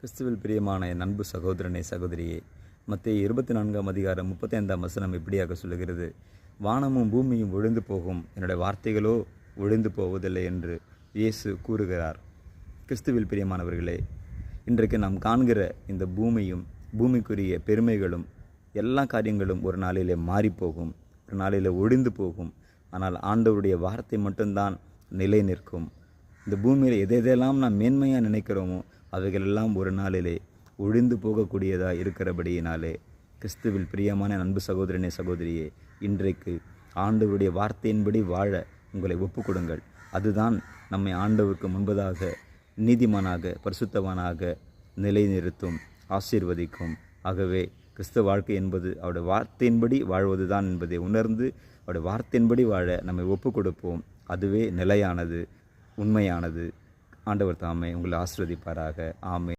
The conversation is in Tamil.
கிறிஸ்துவில் பிரியமான என் அன்பு சகோதரனே சகோதரியே, மத்தேயு 24 35 இப்படியாக சொல்லுகிறது, வானமும் பூமியும் ஒழிந்து போகும், என்னுடைய வார்த்தைகளோ ஒழிந்து போவதில்லை என்று இயேசு கூறுகிறார். கிறிஸ்துவில் பிரியமானவர்களே, இன்றைக்கு நாம் காண்கிற இந்த பூமியும் பூமிக்குரிய பெருமைகளும் எல்லா காரியங்களும் ஒரு நாளிலே மாறிப்போகும், ஒரு நாளிலே ஒழிந்து போகும். ஆனால் ஆண்டவருடைய வார்த்தை மட்டும்தான் நிலை நிற்கும். இந்த பூமியில் எதெல்லாம் நாம் மேன்மையாக நினைக்கிறோமோ அவைகளெல்லாம் ஒரு நாளிலே ஒழிந்து போகக்கூடியதாக இருக்கிறபடியினாலே, கிறிஸ்துவில் பிரியமான அன்பு சகோதரனே சகோதரியே, இன்றைக்கு ஆண்டவருடைய வார்த்தையின்படி வாழ உங்களை ஒப்புக்கொடுங்கள். அதுதான் நம்மை ஆண்டவருக்கு முன்பதாக நீதிமானாக பரிசுத்தவானாக நிலைநிறுத்தும், ஆசீர்வதிக்கும். ஆகவே கிறிஸ்துவ வாழ்க்கை என்பது அவருடைய வார்த்தையின்படி வாழ்வதுதான் என்பதை உணர்ந்து அவருடைய வார்த்தையின்படி வாழ நம்மை ஒப்பு கொடுப்போம். அதுவே நிலையானது, உண்மையானது. ஆண்டவர் தாமே உங்களை ஆசீர்வதிப்பாராக. ஆமென்.